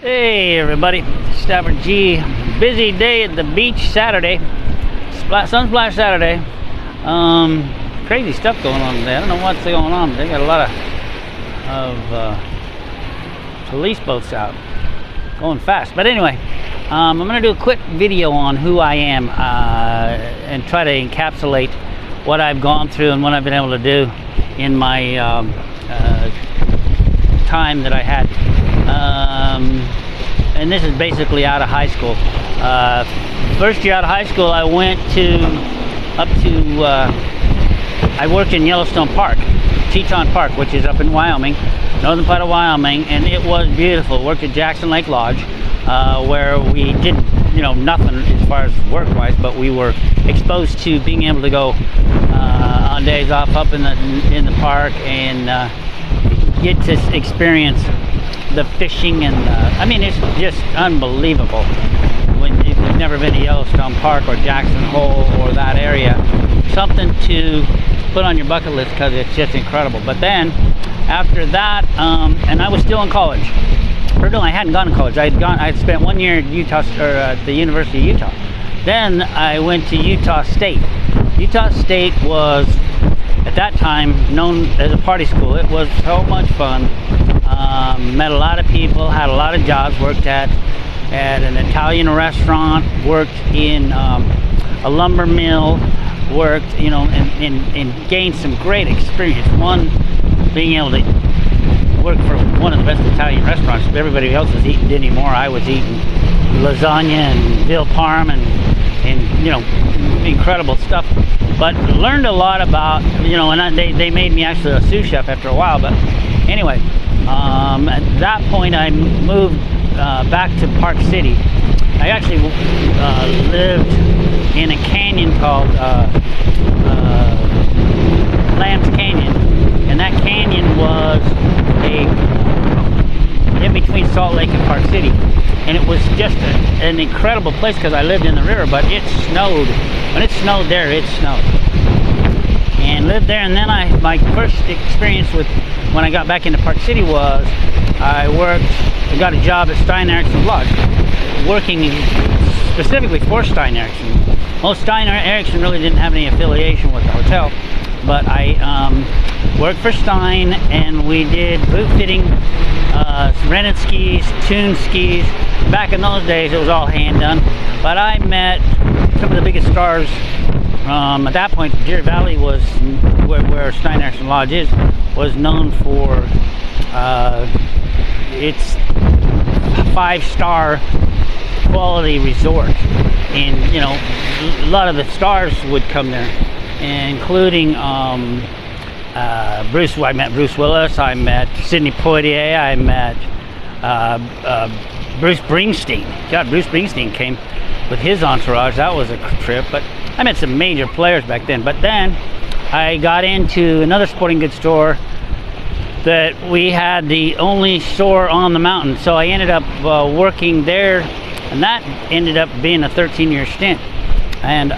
Hey everybody, Stafford G. Busy day at the beach Saturday. Sunsplash Saturday. Crazy stuff going on today. I don't know what's going on. They got a lot of police boats out going fast. But anyway, I'm going to do a quick video on who I am and try to encapsulate what I've gone through and what I've been able to do in my time that I had. And this is basically out of high school. First year out of high school, I went I worked in Yellowstone Park, Teton Park, which is up in Wyoming, northern part of Wyoming, and it was beautiful. Worked at Jackson Lake Lodge, where we did, nothing as far as work-wise, but we were exposed to being able to go on days off up in the park and get to experience the fishing and it's just unbelievable. If you've never been to Yellowstone Park or Jackson Hole or that area, something to put on your bucket list because it's just incredible. But then after that, and I was still in college. Or no, I hadn't gone to college. I'd spent 1 year at Utah, or at the University of Utah. Then I went to Utah State. Utah State was at that time known as a party school. It was so much fun. Met a lot of people, had a lot of jobs, worked at an Italian restaurant, worked in a lumber mill, worked, and gained some great experience. One, being able to work for one of the best Italian restaurants. Everybody else was eating Dinty Moore. I was eating lasagna and veal parm and incredible stuff. But learned a lot about, and they made me actually a sous chef after a while. But anyway, at that point I moved back to Park City. I actually lived in a canyon called Lamb's Canyon, and that canyon was in between Salt Lake and Park City, and it was just an incredible place because I lived in the river. But it snowed. When it snowed there, it snowed, and lived there. And then my first experience with when I got back into Park City was I got a job at Stein Erikson Lodge, working specifically for Stein Erikson. Well, Stein Erikson really didn't have any affiliation with the hotel, but I worked for Stein, and we did boot fitting, rented skis, tuned skis. Back in those days, it was all hand done. But I met some of the biggest stars. At that point, Deer Valley was where Stein Erikson Lodge was known for its 5-star quality resort, and a lot of the stars would come there, including Bruce. I met Bruce Willis. I met Sidney Poitier. I met Bruce Springsteen. God, Bruce Springsteen came with his entourage. That was a trip. But I met some major players back then. But then I got into another sporting goods store that we had the only store on the mountain. So I ended up working there, and that ended up being a 13-year stint. And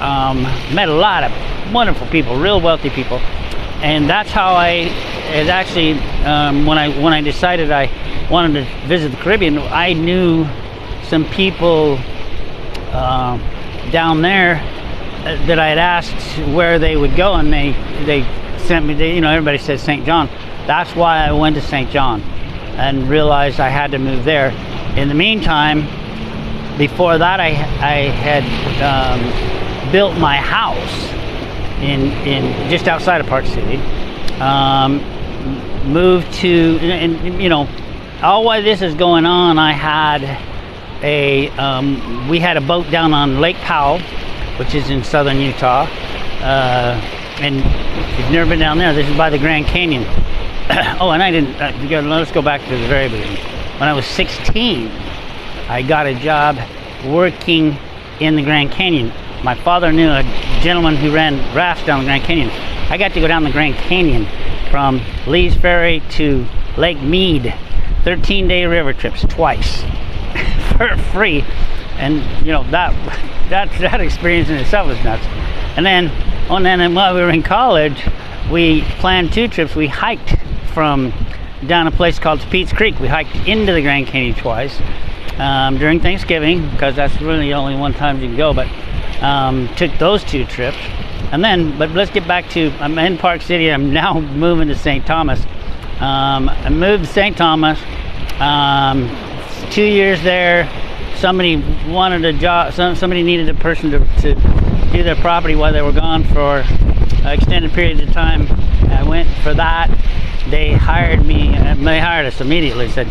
met a lot of wonderful people, real wealthy people. And that's how when I decided I wanted to visit the Caribbean, I knew some people down there that I had asked where they would go, and they sent me. Everybody says St. John. That's why I went to St. John and realized I had to move there. In the meantime, before that, I had built my house in just outside of Park City. Moved to, and all while this is going on, I had we had a boat down on Lake Powell, which is in southern Utah. And if you've never been down there, this is by the Grand Canyon. Oh, and I didn't. Let's go back to the very beginning. When I was 16, I got a job working in the Grand Canyon. My father knew a gentleman who ran rafts down the Grand Canyon. I got to go down the Grand Canyon from Lee's Ferry to Lake Mead, 13-day river trips twice for free. And that experience in itself was nuts. And then while we were in college, we planned 2 trips. We hiked from down a place called Pete's Creek. We hiked into the Grand Canyon twice, during Thanksgiving, because that's really only one time you can go, but took those 2 trips. And then, but let's get back to, I'm in Park City. I'm now moving to St. Thomas. I moved to St. Thomas. 2 years there. Somebody wanted a job. Somebody needed a person to do their property while they were gone for extended periods of time. I went for that. They hired me. They hired us immediately. Said,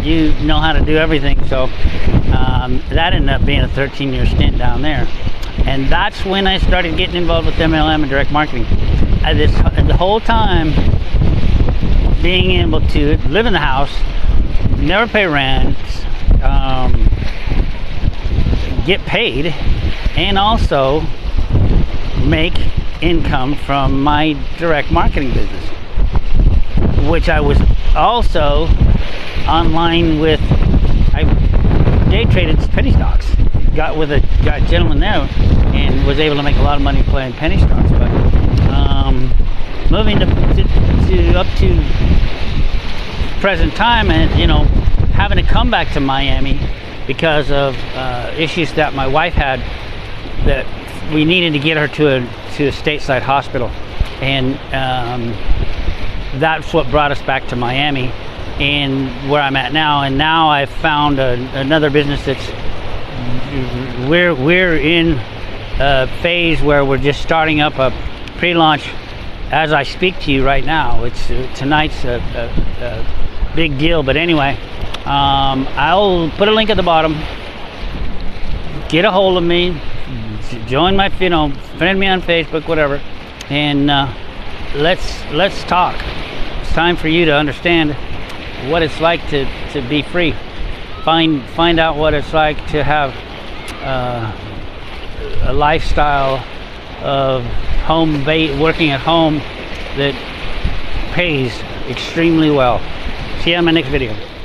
"You know how to do everything." So that ended up being a 13-year stint down there. And that's when I started getting involved with MLM and direct marketing. The whole time, being able to live in the house, never pay rent, get paid, and also make income from my direct marketing business, which I was also online with. I day traded penny stocks. Got with a gentleman there and was able to make a lot of money playing penny stocks. But moving to up to present time, and having to come back to Miami because of issues that my wife had, that we needed to get her to a stateside hospital, and that's what brought us back to Miami and where I'm at now. And now I've found another business that's we're in a phase where we're just starting up a pre-launch as I speak to you right now. It's tonight's a big deal, but anyway, I'll put a link at the bottom. Get a hold of me, join my, friend me on Facebook, whatever, and let's talk. It's time for you to understand what it's like to be free. Find out what it's like to have a lifestyle of working at home that pays extremely well. See you on my next video.